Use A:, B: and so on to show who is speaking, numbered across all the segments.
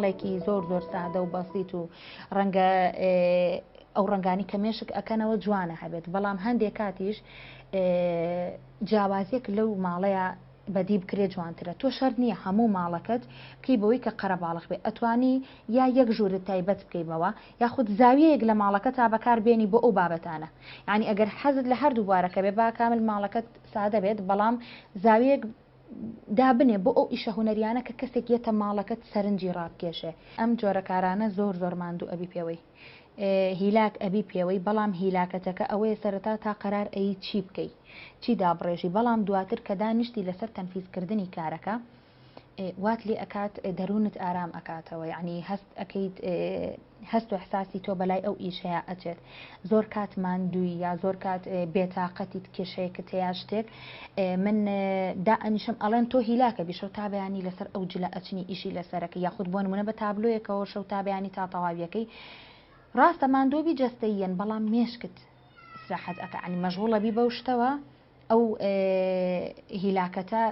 A: ماڵێکی زۆر زۆر سادە و بەسیط و ڕەنگە ئەو ڕنگانی کە مێشک ئەکەنەوە جوانە هەبێت بەڵام هەندێک کاتیش جیاوازیەک لەو ماڵەیە بەدی بکرێت جوانترە تۆ شەر نییە هەموو ماڵەکەت بکەی بەوەی کە قەرەباڵغ بێت ئەتوانی یا یەک ژوورت تایبەت بکەیبەوە یاخود زاویەیەک لە ماڵەکە تا بەکار بێنی بۆ ئەو بابەتانە یعنی ئەگەر حەزت لە هەردوو بوارەکە بێ با کامل ماڵەکەت سادە بێت بەڵام زاویەک دابنێ بۆ ئەو ئیشە هوەریانە کە کەسێک یەتە ماڵەکەت سەرنجی ڕابکێشێ ئەم جۆرە کارانە زۆر زۆر ماندوو ئەبی پێوەی هیلاک ئەبی پێوەی بەڵام هیلاکەتەکە ئەوەیە سەرەتا تا قەرار ئەی چی بکەی چی دابڕێژی بەڵام دواتر کە دانیشتی لەسەر تەنفیزکردنی کارەکە وات لێ ئەکات دەروونت ئارام ئەکاتەوە یعنی هەست ئەەکەیت هەست و حساسی تۆ بەلای ئەو ئیشەیە ئەچێت زۆر کات ماندووی یا زۆر کات بێتاقەتیت کێشەیەکت هەیە شتێک من دائنیشم ئەڵێن تۆ هیلاکە بیشە تا بەیانی لەسەر ئەو جلە ئەچنی ئیشی لەسەرەکە یاخود بۆ نمونە بە تابلۆیەکەوە شەو تا بەیانی تا تەواویەکەی ڕاستە ماندۆبی جەستەیەن بەڵام مێشکت ئیسراحەت ئەکە عنی مەشغوڵە بی بەو شتەوە ئەو هیلاکەتە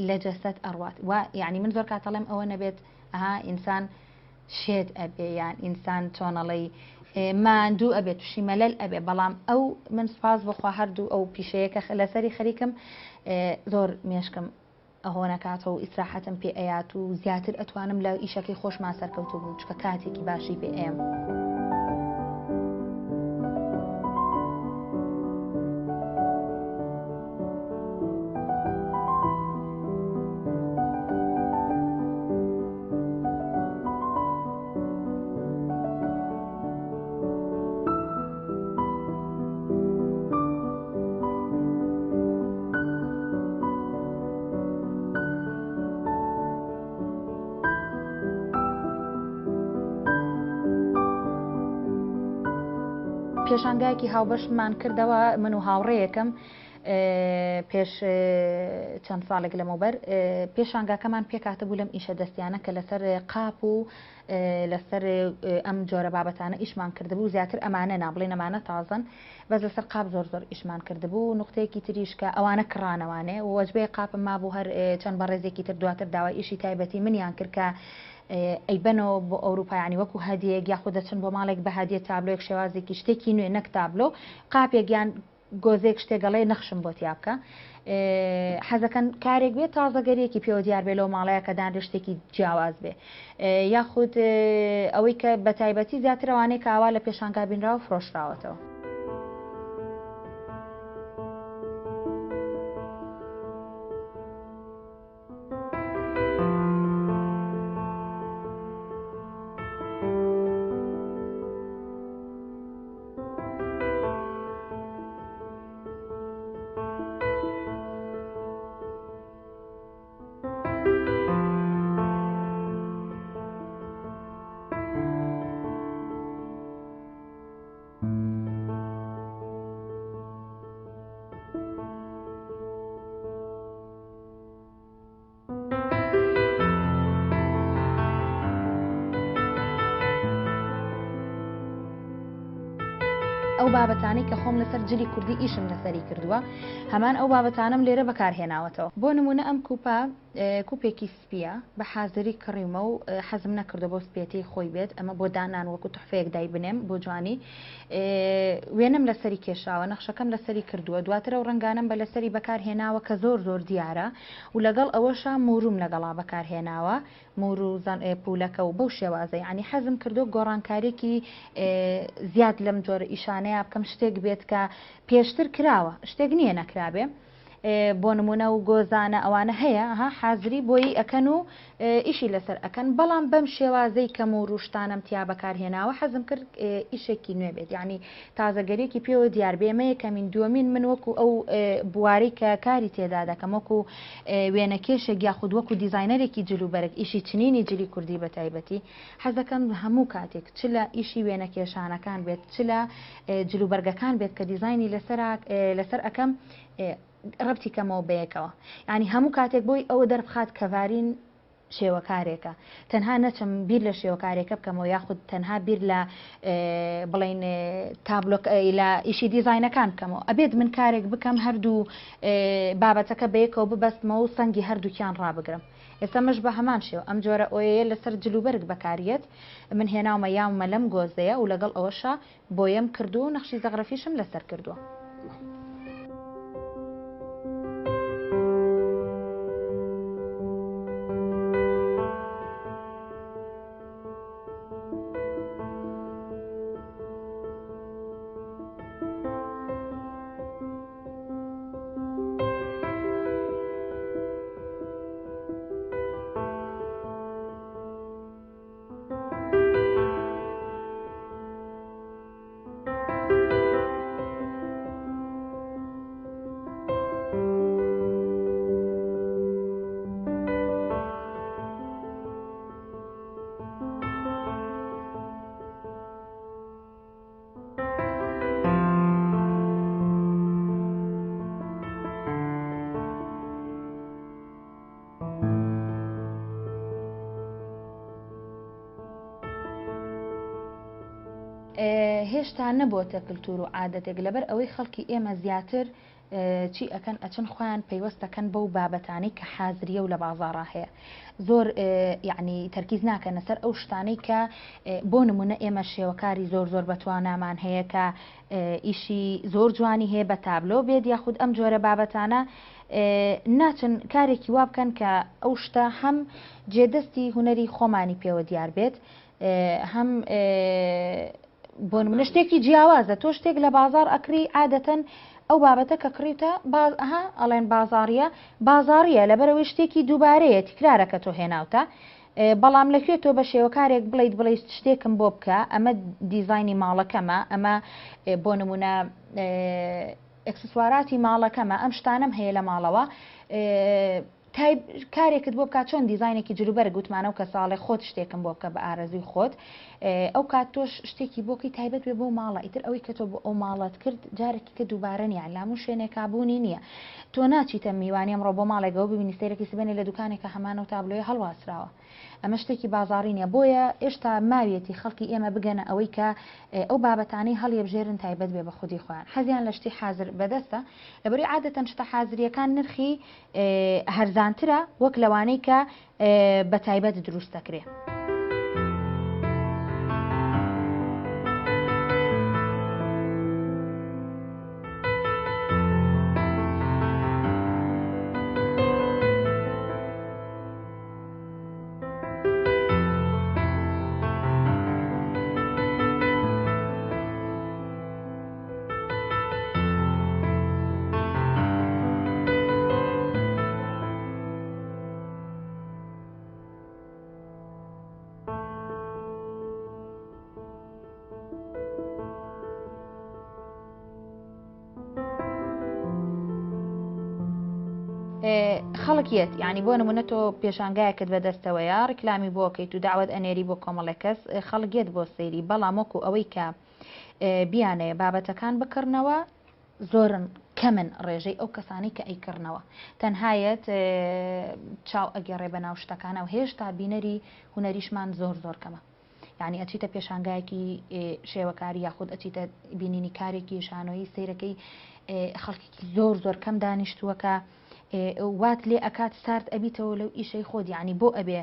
A: لە جەستەت ئەڕوات و یعنی من زۆر کاتەڵێم ئەوە نەبێت ئەها ئینسان شێت ئەبێ یان ئینسان چۆنەڵی ماندوو ئەبێت تووشی مەلەل ئەبێ بەڵام ئەو من سپاس بخوا هەردوو ئەو پیشەیەکە لەسەری خەریکم زۆر مێشکم ئەهۆ نەکاتەوە و ئیسراحەتم پێ ئەیات و زیاتر ئەتوانم لە ئیشەکەی خۆشمان سەرکەوتو بوو چکە کاتێکی باشی پێ ئەم. پێشانگایەکی هاوبەشمان کردەوە من و هاوڕێیەکەم پێش چەند ساڵێک لەمەوبەر پێشانگاکەمان پێکاتە بوو لەم ئیشە دەستیانە کە لەسەر قاپ و لەسەر ئەم جۆرە بابەتانە ئیشمان کردبوو زیاتر ئەمانە نابڵێن ئەمانە تازن بەس لەسەر قاپ زۆر زۆر ئیشمان کردبوو نقطەیەکی تریشکە ئەوانە کڕانەوانێ وەجبەی قاپم ما بوو هەر چەند بەڕێزێکی تر دواتر داوای ئیشی تایبەتی منیان کرد کە ئەیبەنەوە بۆ ئەوروپایانی وەکو هەدیەک یاخود دەچن بۆ ماڵێک بە هەدیە تابلۆیەک شێوازێکی شتێکی نوێ نەک تابلۆ قاپێکیان گۆزێک شتێگەڵێ نەخشم بۆ تیابکە حەزەکەن کارێک بێت تازەگەریەکی پێوە دیار بێ لەو ماڵەیە کە دان شتێکی جیاواز بێ یاخود ئەوەی کە بە تایبەتی زیاترەوانەیە کە ئاوا لە پێشانگا بینراوە و فرۆشراوەتەوە. ئەو بابەتانەی کە خۆم لەسەر جلی کوردی ئیشم لەسەری کردووە هەمان ئەو بابەتانم لێرە بەکارهێناوەتەوە بۆ نمونە ئەم کوپێکی سپیە بە حازری کڕیمە و حەزم نەکردو بۆ سپێتی خۆی بێت ئەمە بۆ دانان وەکو تحفەیەک دای بنێم بۆ جوانی وێنم لەسەری کێشاوە نەخشەکەم لەسەری کردووە دواتر ئەو ڕنگانم بە لەسەری بەکارهێناوە کە زۆر زۆر دیارە و لەگەڵ ئەوەشە موروم لەگەڵا بەکارهێناوە مور و پولەکە و بەو شێوازە ینی حەزم کردو گۆڕانکارێکی زیاد لەم جۆرە ئیشانەیە بکەم شتێک بێت کە پێشتر کراوە شتێک نییە نەکرابێ بۆ نمونە و گۆزانە ئەوانە هەیە حازری بۆی ئەکەن و ئیشی لەسەر ئەکەن بەڵام بەم شێوازەی کەم و ڕوشتانم تیا بەکارهێناوە حەزم کرد ئیشێکی نوێ بێت یعنی تازەگەرێکی پێوە دیاربێمە یەکەمین دووەمین من وەکو ئەو بواری کە کاری تێدا دەکەم وەکو وێنەکێشێک یاخود وەکو دیزاینەرێکی جلوبەرێک ئیشی چنینی جلی کوردی بە تایبەتی حەزەکەم هەموو کاتێک چ لە ئیشی وێنەکێشانەکان بێت چ لە جلوبەرگەکان بێت کە دیزاینی لەسەر ئەەکەم ڕبتی کەمەوە بەیەکەوە ینی هەموو کاتێک بۆی ئەوە دەربخات کەڤارین شێوەکارێکە تەنها نەچم بیر لە شێوەکارێکە بکەمەوە یاخود تەنها بیر لە بڵین تابلۆک لە ئیشی دیزاینەکان بکەمەوە ئەبێت من کارێک بکەم هەردوو بابەتەکە بەیەکەوە ببەستمەوە و سەنگی هەردووکیان ڕابگرم ئێستا مەش بە هەمان شێوە ئەم جۆرە ئۆیەیە لەسەر جلوبەرگ بەکارێت من هێناومە یاممە لەم گۆزەیە و لەگەڵ ئەوەشە بۆیەم کردو و نەخشی زەغرەفیشم لەسەر کردووە. هێشتا نەبووتە کللتور و عادەتێک لەبەر ئەوەی خەڵکی ئێمە زیاتر چی ئەکەن ئەچن خۆیان پەیوەستەکەن بەو بابەتانەی کە حازریە و لە بازاڕا هەیە زۆر یعنی تەرکیز ناکەنە سەر ئەو شتانەی کە بۆ نمونە ئێمە شێوەکاری زۆر بەتوانامان هەیە کە ئیشی زۆر جوانی هەیە بە تابلۆ بێت یاخود ئەم جۆرە بابەتانە ناچن کارێکی وا بکەن کە ئەو شتە هەم جێدەستی هوەری خۆمانی پێوە دیار بێت هەم بۆ نمونە شتێکی جیاوازە تۆ شتێک لە بازار ئەکری عادەتەن ئەو بابەتە کە کڕیتە ئەڵێن بازاڕیە لەبەرەوەی شتێکی دووبارەیە تکرارە کە تۆ هێناوتە بەڵام لەکوێ تۆ بە شێوەکارێک بڵێ شتێکم بۆ بکە ئەمە دیزایانی ماڵەکەمە ئەمە بۆ نمونە ئەکسسواراتی ماڵەکەمە ئەم شتانم هەیە لە ماڵەوە کارێکت بۆ بکات چۆن دیزاینێکی جلوبەرگ گوتمانە و کە ساڵێ خۆت شتێکم بۆ بکە بە ئارەزوی خۆت ئەو کات تۆش شتێکی بۆکەی تایبەت بێ بۆ ماڵە ئیتر ئەوەی کە تۆ بۆ ئەو ماڵات کرد جارێکی کە دووبارە نیە لامو شوێنێکابوونی نییە تۆ ناچیتە میوانی ئەمڕۆ بۆ ماڵێکەوە ببینی سەیرێکی سبێنێ لە دوکانێکە هەمانە و تابلۆی هەڵواسراوە ئەمە شتێکی بازاڕی نیە بۆیە ئێشتا ماوێتی خەڵکی ئێمە بگەنە ئەوەی کە ئەو بابەتانەی هەڵیەبژێرن تایبەت بێ بە خودی خۆیان حەزیان لە شتی حازر بەدەستە لەبەری عادەتەن شتە حازریەکان نرخی هەرزانترە وەک لەوانەی کە بە تایبەت دروست دەکرێت. خەڵکیت یعنی بۆ نمونە تۆ پێشانگایەکت بەدەستەوەیە ڕکلامی بۆکەیت و داوت ئەنێری بۆ کۆمەڵێک کەس خەڵگێت بۆ سەیری بەڵام وەکو ئەوەی کە بیانەیە بابەتەکان بکردنەوە زۆرن کەمن ڕێژەی ئەو کەسانی کە ئەیکردنەوە تەنهایەت چاو ئەگەڕێ بە ناو شتەکانە و هێشتا بینەری هوەریشمان زۆر کەمە یعنی ئەچیتە پێشانگایەکی شێوەکاری یاخود ئەچیتە بینینی کارێکی شانۆیی سیرەکەی خەڵکی زۆر کەم دانیشتووەکە وات لێ ئەکات سارد ئەبیتەوە لەو ئیشەی خۆت یعنی بۆ ئەبێ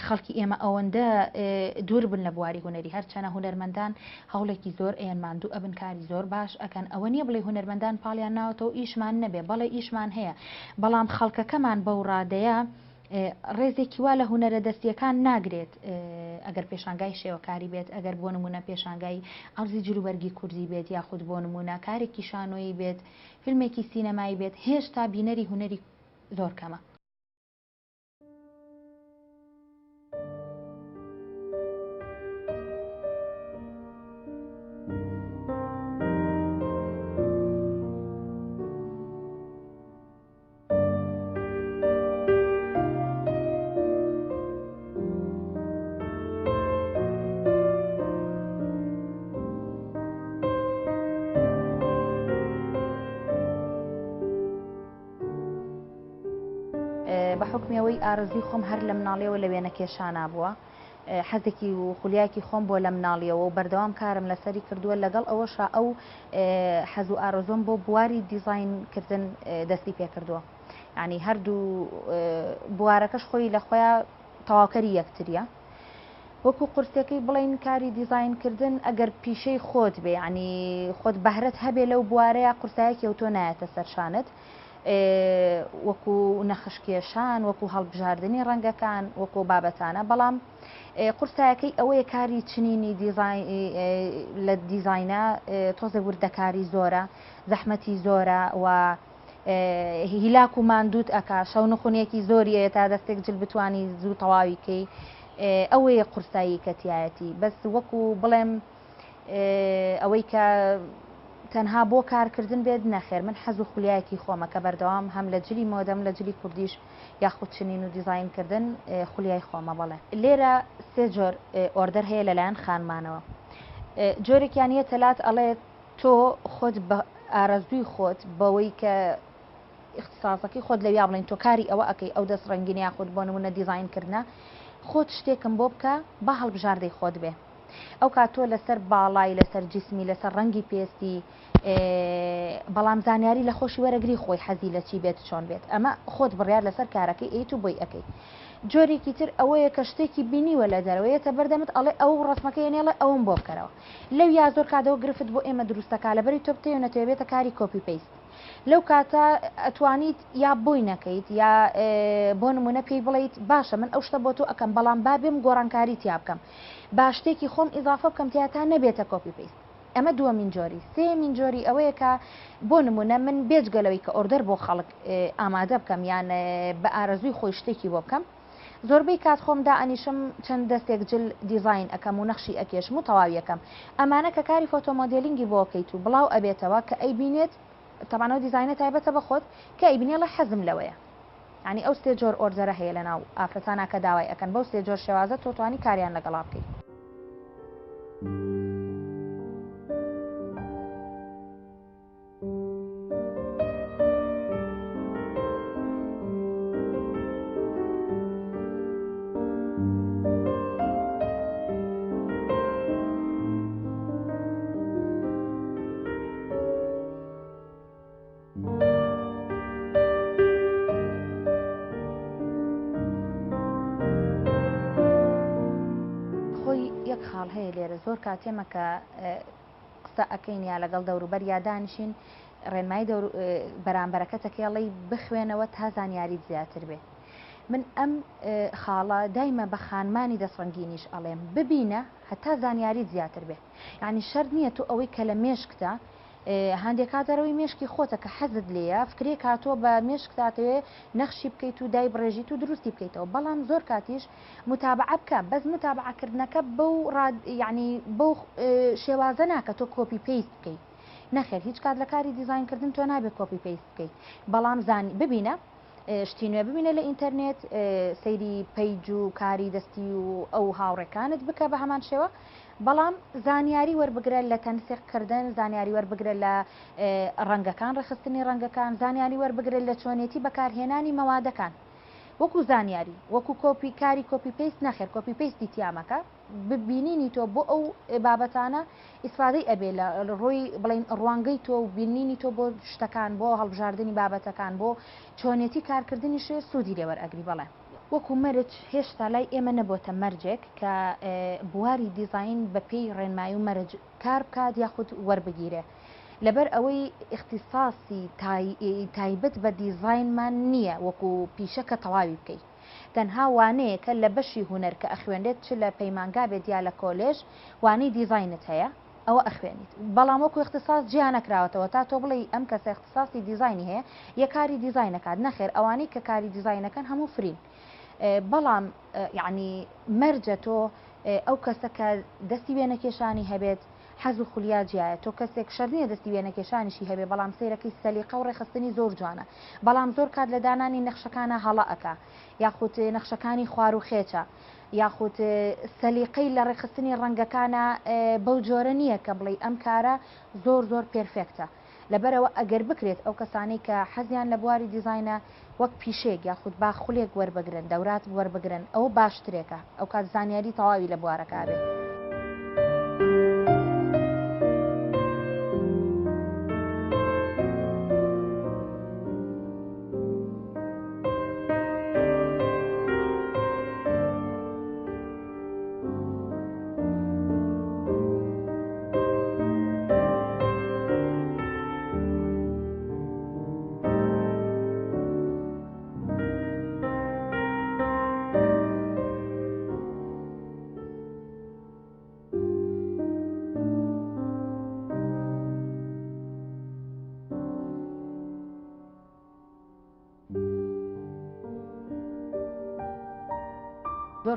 A: خەڵکی ئێمە ئەوەندە دوور بن لە بواری هوەری هەرچەنە هوەرمەندان هەوڵێکی زۆر ئێنماندوو ئەبن کاری زۆر باش ئەکەن ئەوە نییە بڵێ هوەرمەندان پاڵیان ناوەتەوە ئیشمان نەبێ بەڵێ ئیشمان هەیە بەڵام خەڵکەکەمان بەو ڕادەیە ڕێزێکی وا لە هوەرە دەستیەکان ناگرێت ئەگەر پێشانگای شێوەکاری بێت ئەگەر بۆ نمونە پێشانگای ئەرزی جلوبەرگی کوردی بێت یاخود بۆ نمونە کارێکی شانۆیی بێت فیلمێکی سینەمایی بێت هێشتا بینەری هوەری زۆر کەمە. بە حکمەوەی ئارزوی خۆم هەر لە مناڵیەوە لە وێنە کێشانە بووە حەزێکی و خولیاکی خۆم بۆ لە مناڵیەوە و بەردەوام کارم لەسەری کردووە لەگەڵ ئەوەشە ئەو حەز و ئارزۆم بۆ بواری دیزاینکردن دەستی پێ کردووە ینی هەردوو بوارەکەش خۆی لە خۆیان تەواوکەری یەکتریە. وەکو قورسەکەی بڵین کاری دیزاینکردن ئەگەر پیشەی خۆت بێ، ینی خۆت بەهرەت هەبێ لەو بوارەیە قورسایەکی ئەو تۆ نایەتە سەرشانت، وەکو نەخشکێشان، وەکو هەڵبژاردننی ڕەنگەکان، وەکو بابەتانە. بەڵام قورسایەکەی ئەوەیە کاری چنینی لە دیزاینە تۆزە وردەکاری زۆرە، زەحمەتی زۆرە و هیلاک و ماندووت ئەکا، شەو نخونێکی زۆریە تا دەستێک جل بتوانی زوو تەواویکەی. ئەوەیە قورسایی کەتیایەتی. بەس وەکو بڵێم ئەوەی کە تەنها بۆ کارکردن بێت نەخێر. من حەز و خولیایەکی خۆمە کە بەردەوام هەم لە جلی مۆدەم لە جلی کوردیش یاخود چنین و دیزاینکردن خولیای خۆمە. بڵێ لێرە سێ جۆر ئۆردەر هەیە لەلایەن خانمانەوە. جۆرێکیان یە تەلات ئەڵێ تۆ خۆت بە ئارەزووی خۆت بەوەی کە اختصاسەکەی خۆت لەویا بڵین تۆ کاری ئەوە ئەەکەی ئەو دەست ڕەنگینیا خۆت بۆ نمونە دیزاینکردە خۆت شتێکم بۆ بکە بە هەڵبژاردەی خۆت بێ. ئەو کاتۆ لەسەر باڵای لەسەر جسمی لەسەر ڕەنگی پێستی بەڵام زانیاری لە خۆشی وەرەگری خۆی حەزی لە چی بێت چۆن بێت. ئەمە خۆت بڕیار لەسەر کارەکەی ئەیت و بۆی ئەەکەی. جۆرێکی تر ئەوەیە کە شتێکی بینیوە لە دەرەوەیەتە بەردەمت ئەڵێ ئەو ڕسمەکەی نێڵێ ئەوم بۆ بکەرەوە. لەو یا زۆر کاتەوە گرفت بۆ ئێمە دروستەکە لەبەری تۆ بتێنێتەوێتە کاری کۆپی پێیست. لەو کاتە ئەتوانیت یا بۆی نەکەیت یا بۆ نمونە پێی بڵیت باشە من ئەو شتە بۆ تۆ ئەەکەم بەڵام بابێم گۆڕانکاری تیا بکەم با شتێکی خۆم ئیزافە بکەم تیا تا نەبێتە کۆپی پێیست. ئەمە دووەمین جۆری. سێمین جۆری ئەوەیە کە بۆ نمونە من بێجگەلەوەی کە ئۆردەر بۆ خەڵک ئامادە بکەم یان بە ئارەزووی خۆی شتێکی بۆ بکەم زۆربەی کات خۆمدا ئەنیشم چەند دەستێک جل دیزاین ئەەکەم و نەخشی ئەکێشم و تەواویەکەم. ئەمانە کە کاری فۆتۆمۆدلینگی بۆ بکەیت و بڵاو ئەبێتەوە کە ئەیبینێت تەمانەوە دیزاینە تایبەتە بە خۆت کە ئەیبینێ لە حەزم لەوەیە. ینی ئەو سێ جۆر ئۆردەرە هەیە لە ناو ئافرەتانە کە داوای ئەەکەن بەو سێ جۆر شێوازە تۆتوانی کاریان لەگەڵا بکەیت. خاڵ هەیە لێرە زۆر کاتێمە کە قسە ئەەکەین یا لەگەڵ دەوروبەر یا دانیشین ڕێنمایی بەرامبەرەکەتەکەڵی بخوێنەوە تا زانیاریت زیاتر بێ. من ئەم خاڵە دایمە بە خانمانی دەستڕنگینیش ئەڵێم ببینە هەتا زانیاریت زیاتر بێ. ینی شەرت نییە تو ئەوەی کە لە مێشکتە هەندێک کاتەرەوەی مێشکی خۆتە کە حەزت لێە فکرێ کاتۆ بە مێشکتاتەوێ نەخشی بکەیت و دای بڕێژیت و دروستی بکەیتەوە. بەڵام زۆر کاتیش متابعە بکە بەس متابعەکردنەکە بەو ینی بەو شێوازە ناکە تۆ کۆپی پێیست بکەیت. نەخێر هیچ کات لە کاری دیزاینکردن تۆ نابێت کۆپی پێیست بکەیت. بەڵام زانی ببینە شتی نوێ ببینە لە ئینتەرنێت سەیری پەیج و کاری دەستی و ئەو هاوڕێکانت بکە بە هەمان شێوە. بەڵام زانیاری وەربگرە لە تەنسیقکردن، زانیاری وەربگرە لە ڕەنگەکان ڕێخستنی ڕەنگەکان، زانیاری وەربگرە لە چۆنێتی بەکارهێنانی مەوادەکان. وەکو زانیاری وەکو کۆپی کاری کۆپی پێیست نەخێر کۆپی پێیستی تیامەکە ببینینی تۆ بۆ ئەو بابەتانە ئیسفادەی ئەبێ لە ڕۆی بڵین ڕوانگەی تۆ و بینینی تۆ بۆ شتەکان بۆ هەڵبژاردننی بابەتەکان بۆ چۆنێتی کارکردنی شێ سوودی لێوەرئەگری. بەڵێ وەکو مەرج هێشتا لای ئێمە نەبووتە مەرجێک کە بواری دیزاین بە پێی ڕێنمایی و مەرج کار بکات یاخود وەربگیرێ. لەبەر ئەوەی اختصاصی تایبەت بە دیزاینمان نییە وەکو پیشەکە تەواوی بکەیت. تەنها وانەیە کە لە بەشی هوەر کە ئەخوێنێت چ لە پەیمانگا بێت یا لە کۆلێژ وانەی دیزاینت هەیە ئەوە ئەخوێنیت. بەڵام وەکو اختصاص جیان نەکراوەتەوە تا تۆ بڵێ ئەم کەسە اختصاصی دیزاینی هەیە یە کاری دیزاینەکات. نەخێر ئەوانەی کە کاری دیزاینەکەن هەموو فرین. بەڵام یعنی مەرجە تۆ ئەو کەسە کە دەستی وێنەکێشانی هەبێت حەز و خولیا جیایە تۆ کەسێک شەرنیە دەستی وێنەکێشانیشی هەبێ بەڵام سیرەکەی سەلیقە و ڕێخستنی زۆر جوانە. بەڵام زۆر کات لە دانانی نەخشەکانە هەڵە ئەکا یاخود نەخشەکانی خوار و خێچە یاخود سەلیقەی لە ڕێخستنی ڕەنگەکانە بەو جۆرە نییە کە بڵێ ئەم کارە زۆر زۆر پێرفێکتە. لەبەرەوە ئەگەر بکرێت ئەو کەسانەی کە حەزیان لە بواری دیزاینە وەک پیشێک یاخود با خولێک وەربگرن دەورات وەربگرن ئەو باشترێکە ئەو کات زانیاری تەواوی لە بوارەکە بێت.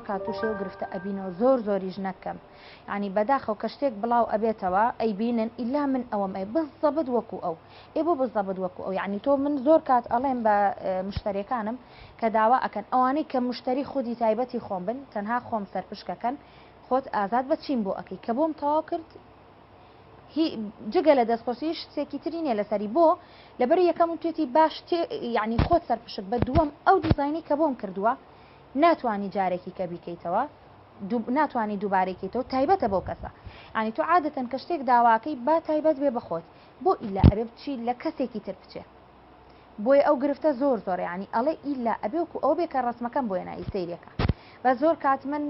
A: کات تووشێ و گرفتە ئەبینەوە زۆر زۆریش نەکەم ینی بەداخەو کە شتێک بڵاو ئەبێتەوە ئەیبینن ئیلا من ئەوەم ئەی بزەبت وەکو ئەو بۆ بزەبت وەکو ئەو یعنی تۆ من زۆر کات ئەڵێم بە مشتریەکانم کە داوا ئەکەن ئەوانەی کە مشتری خودی تایبەتی خۆم بن تەنها خۆم سەرپشکەکەن خۆت ئازاد بە چیم بۆ ئەەکەی کە بۆم تەواو کرد جگە لە دەستخۆشیش شتێکی تری نیە لەسەری بۆ لەبەر یەکەم و توێتی باش یعنی خۆت سەرپشت بە دووەم ئەو دیزاینی کە بۆم کردووە ناتوانانی جارێکی کە بیکەیتەوە ناتوانانی دووبارێکیتەوە تایبەتە بۆ کەسە ینی تۆ عادەتەن کە شتێک داواکەی با تایبەت بێ بخۆت بۆ ئیلا ئەبێ بچی لە کەسێکی تر بچێ بۆیە ئەو گرفتە زۆر زۆر ینی ئەڵێ ئیلا ئەبێکو ئەو بێکە ڕسمەکەم بۆ نایی سیرەکە بە زۆر کات من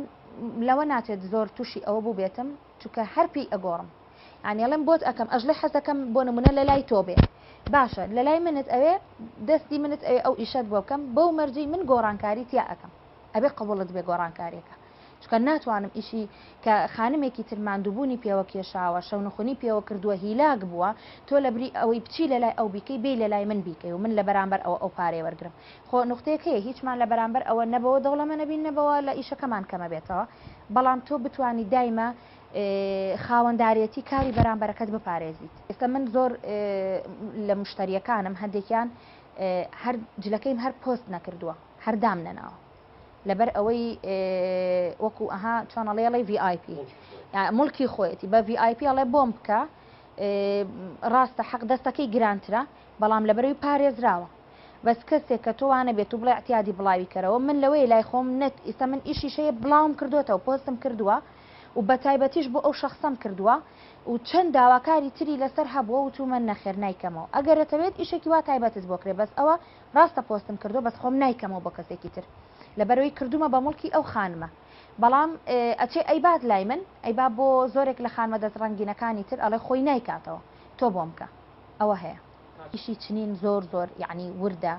A: لەوە ناچێت زۆر تووشی ئەوە بوو بێتم چونکە هەرپی ئەگۆڕم ینیڵێم بۆت ئەەکەم ئەژلە حەزەکەم بۆ نمونە لە لای تۆ بێ باشە لە لای منت ئەوێ دەستی منت ئەوێ ئەو ئیشەت بۆ بکەم بەو مەرجی من گۆڕانکاری تیا ئەەکەم ئەبێ قبولت بێ گۆڕانکاریەکە چکە ناتوانم ئیشی کە خانمێکی ترماندووبوونی پێوە کێشاوە شەونخۆنی پێوە کردووە هیلاک بووە تۆ لە بری ئەوەی بچی لە لای ئەو بیکەی بێ لە لای من بیکەی و من لە بەرامبەر ئەو پارێ وەرگرم خۆ نقطەیەک هەیە هیچمان لە بەرامبەر ئەوە نەبەوە دەوڵەمە نەبین نەبەوە لە ئیشەکەمان کەمە بێتەوە بەڵام تۆ بتانی دایمە خاوەنددارەتی کاری بەرامبەرەکەت بپارێزیت ئێستا من زۆر لە مشتریەکانم هەندێکیان هەر جلەکەیم هەر پۆست نەکردووە هەردام نەناوە لەبەر ئەوەی وەکو ئەها چۆنەڵێڵی VIP مڵکی خۆیەتی بە VIP ئەڵێ بۆم بکە ڕاستە حەق دەستەکەی گرانترە بەڵام لەبەرەوەی پارێزراوە بەس کەسێک کە تۆوانە بێت و بڵێ احتیادی بڵاوی کەرەوە من لەوەی لای خۆم نەت ئێستا من ئیشی شەیە بڵاوم کردوێتەوە پۆستم کردووە و بە تایبەتیش بۆ ئەو شخصم کردووە و چەند داواکاری تری لەسەر هەبووە و تومە نەخێر نایکەمەوە ئەگەرەتەوێت ئیشێکی وا تایبەتت بۆ کرێ بەس ئەوە ڕاستە پۆستم کردو بەس خۆم نایکەمەوە بۆ کەسێکی تر لەبەرەوەی کردومە بە مڵکی ئەو خانمە بەڵام ئەچێ ئەیبات لای من ئەیبا بۆ زۆرێک لە خانمە دەستڕەنگینەکانی تر ئەڵێ خۆی نایکاتەوە تۆ بۆم بکە ئەوە هەیە ئیشی چنین زۆر زۆر یعنی وردە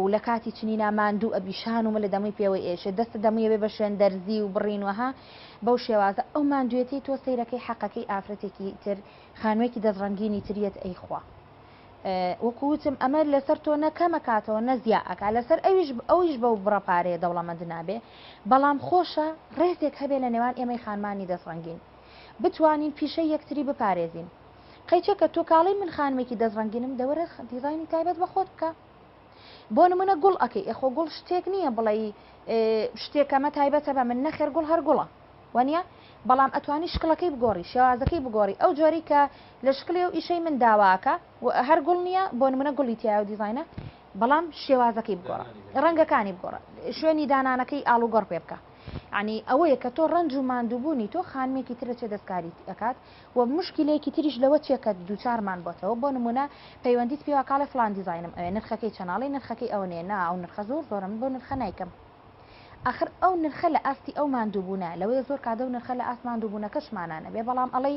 A: و لە کاتی چنینە ماندوو ئەبیشان و مە لە دەمووی پێوە ئێشێ دەستە دەمویە بێ بە شوێن دەرزی و بڕینوەها بەو شێوازە ئەو ماندوێتی تۆ سیرەکەی حەقەکەی ئافرەتێکی تر خانوێکی دەستڕەنگینی تریت ئەیخوا وەکووتم ئەمە لەسەر تۆ نەکەمە کاتەوە نەزیاکە لەسەر ئەویش بەو بڕەپارەیە دەوڵەمەند نابێ بەڵام خۆشە ڕێزێک هەبێ لە نێوان ئێمەی خانمانی دەستڕەنگین بتوانین پیشەی یەکتری بپارێزین قەیچە کە تۆ کاڵی من خانمێکی دەستڕەنگینم دەوەرە دیزایانی تایبەت بە خۆت بکە بۆ نمونە گوڵ ئەەکەی ئەخۆ گوڵ شتێک نییە بڵێ شتێکەمە تایبەتە بە من نەخێر گوڵ هەر گوڵە وانە بەڵام ئەتوانی شکلەکەی بگۆڕی شێوازەکەی بگۆڕی ئەو جۆری کە لە شکلی و ئیشەی من داواکە هەر گوڵ نییە بۆ نمونە گوڵی تیا و دیزاینە بەڵام شێوازەکەی بگۆڕە ڕەنگەکانی بگۆڕە شوێنی دانانەکەی ئاڵوگۆڕ پێ بکە عنی ئەوەیە کە تۆ ڕەنج و ماندووبوونی تۆ خانمێکی ترە چێ دەستکاری ئەکات و مشکلەیەکی تریش لەوە چێکە دووچارمان بۆتەوە بۆ نمونە پەیوەندیت پێوە کاڵە فلان دیزاینم ئەوێ نرخەکەی چەناڵی نرخەکەی ئەو نێ نا ئەو نرخە زۆر زۆرم بۆ نرخە نیکەم آخر ئەو نرخە لە ئاستی ئەو ماندووبوونە لەوەی زۆر کادە و نرخە لە ئاست ماندووبوونەکەشمانانە بێ بەڵام ئەڵەی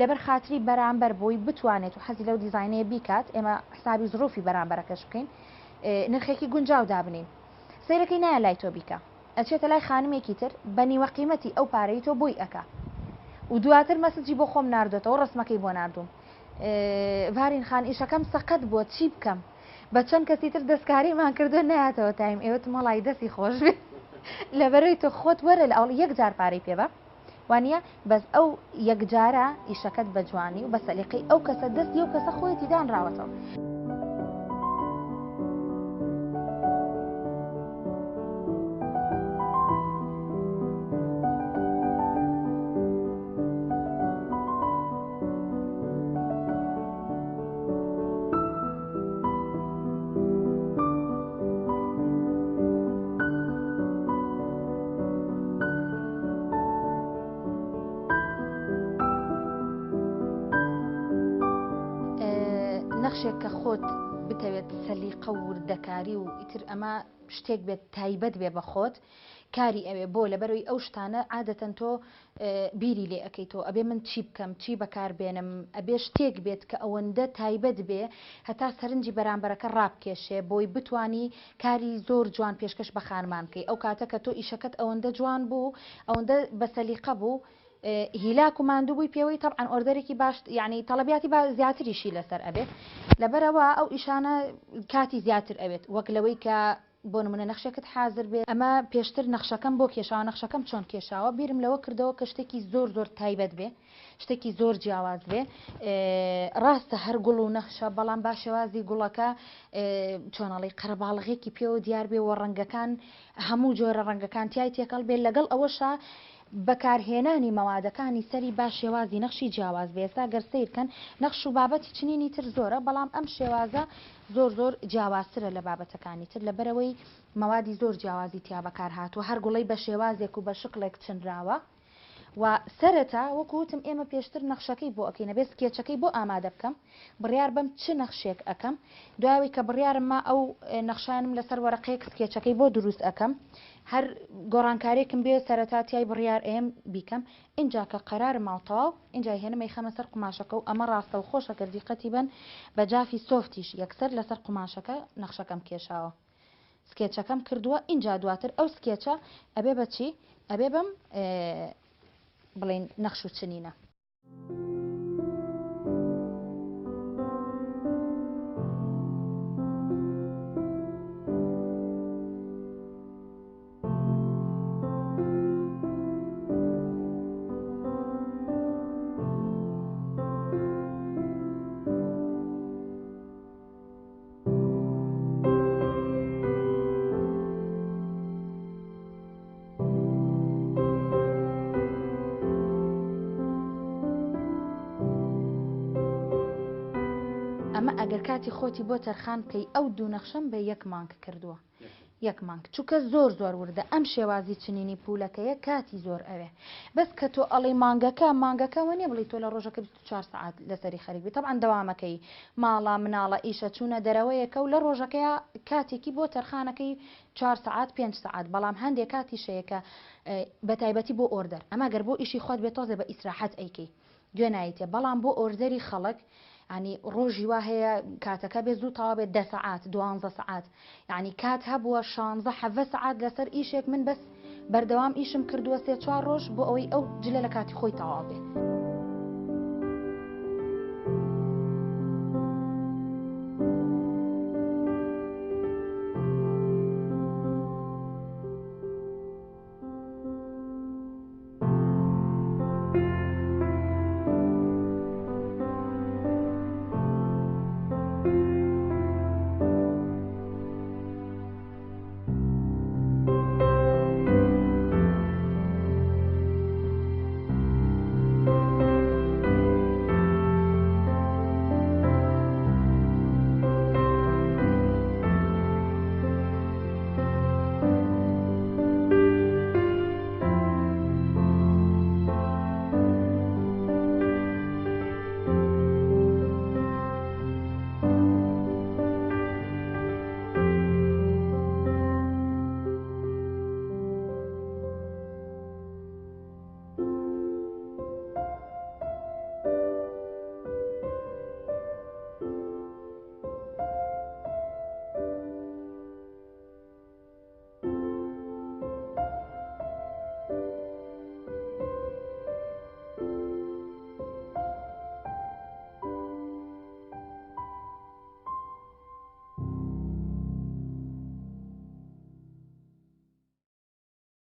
A: لەبەر خاتری بەرامبەر بۆی بتوانێت و حەزی لەو دیزاینەیە بیکات ئێمە حسابی زروفی بەرامبەرەکەش بکەین نرخێکی گونجاو دابنین سیرەکەی نایە لای تۆ بیکە ئەچێتە لای خانمێکی تر بە نیوە قیمەتی ئەو پارەی تۆ بۆی ئەکا و دواتر مەسجی بۆ خۆم ناردێتەوە ڕسمەکەی بۆ نردوم وارین خان ئیشەکەم سەقەت بووە چی بکەم بە چەند کەسی تر دەستکاریمان کردو نایەتەوە تایم ئێوەت مەڵی دەستی خۆش بێت لەبەرەوەی تۆ خۆت وەرە لە ئەوڵ یەک جار پارەی پێبە وانە بەس ئەو یەکجارە ئیشەکەت بە جوانی و بە سەلیقەی ئەو کەسە دەستی و کەسە خۆیەتی دانراوەتەوە. نەخشێک کە خۆت بتەوێت سەلیقە و وردەکاری و ئیتر ئەمە شتێک بێت تایبەت بێ بە خۆت کاری ئەوێ بۆ لەبەرەوەی ئەو شتانە عادەتەن تۆ بیری لێ ئەەکەیتەوە ئەبێ من چی بکەم چی بەکاربێنم ئەبێ شتێک بێت کە ئەوەندە تایبەت بێ هەتا سەرنجی بەرامبەرەکە ڕابکێشێ بۆی بتانی کاری زۆر جوان پێشکەش بە خانمان بکەی ئەو کاتە کە تۆ ئیشەکەت ئەوەندە جوان بوو ئەوەندە بە سەلیقە بوو هیلاک و ماندووبووی پێوەی طبعاً ئۆردەرێکی باش یعنی تەڵەبیاتی با زیاتریشی لەسەر ئەبێت لەبەرەوە ئەو ئیشانە کاتی زیاتر ئەوێت وەک لەوەی کە بۆ نمونە نەخشەکەت حازر بێت ئەمە پێشتر نەخشەکەم بۆ کێشاوە نەخشەکەم چۆن کێشاوە بیرم لەوە کردەوە کە شتێکی زۆر تایبەت بێ شتێکی زۆر جیاواز بێ ڕاستە هەر گوڵ و نەخشە بەڵام با شێوازی گوڵەکە چۆنەڵی قەرەباڵغێکی پێوە دیار بێ و ڕەنگەکان هەموو جۆرە ڕەنگەکان تیای تێکەڵ بێت لەگەڵ ئەوەشە بەکارهێنانی مەوادەکانی سەری با شێوازی نەخشی جیاواز بێ ئێستا گەرسیرکەن نەخش و بابەتی چنینی تر زۆرە بەڵام ئەم شێوازە زۆر جیاوازترە لە بابەتەکانی تر لەبەرەوەی مەوادی زۆر جیاوازی تیا بەکار هاتووە هەر گوڵەی بە شێوازێک و بە شقلێک چنراوە و سەرەتا وەکوتم ئێمە پێشتر نەخشەکەی بۆ ئەەکەینە بێت سکێچەکەی بۆ ئامادە بکەم بڕیار بەم چ نەخشێک ئەەکەم دواوی کە بڕیارم ما ئەو نەخشانم لەسەر وەرەقەیەک سکێچەکەی بۆ دروست ئەەکەم هەر گۆڕانکارێکم بێ سەرەتاتیای بڕیار ئێم بیکەم اینجا کە قەرار ماوتەواو اینجا هێنمەی خەمە سەر قماشەکە و ئەمە ڕاستە و خۆشە کردیقەتی بن بە جافی سۆفتیش یەکسەر لەسەر قماشەکە نەخشەکەم کێشاوە سکێچەکەم کردووە اینجا دواتر ئەو سکێچە ئەبێ بەچی ئەبێ بم بڵین نەخش و چنینە ئەمە ئەگەر کاتی خۆتی بۆ تەرخان بکەی ئەو دوو نەخشەم بە یەک مانگ کردووە یەک مانگ چووکە زۆر وردە ئەم شێوازی چنینی پولەکەیە کاتی زۆر ئەوێ بەس کە تۆ ئەڵێ مانگەکەەوە نیە بڵی تۆ لە ڕۆژەکە 24 ساعت لەسەری خەریبی طبعاً دەوامەکەی ماڵە مناڵە ئیشە چوونە دەرەوەیەکە و لە ڕۆژەکەیە کاتێکی بۆ تەرخانەکەی 4 ساعت 5 ساعت بەڵام هەندێک کاتی شەیەکە بە تایبەتی بۆ ئۆردەر ئەمە گەر بۆ ئیشی خۆت بێت تۆزێ بە ئیسراحەت ئەیکەی گوێنایتێ بەڵام بۆ ئۆردەری خەڵک ینی ڕۆژی وا هەیە کاتەکە بێ زوو تەوا بێت 10 ساعت 12 ساعت یعنی کات هەبووە 16 17 ساعت لەسەر ئیشێک من بەس بەردەوام ئیشم کردووە 3-4 ڕۆژ بۆ ئەوەی ئەو جلە لە کاتی خۆی تەواو بێ.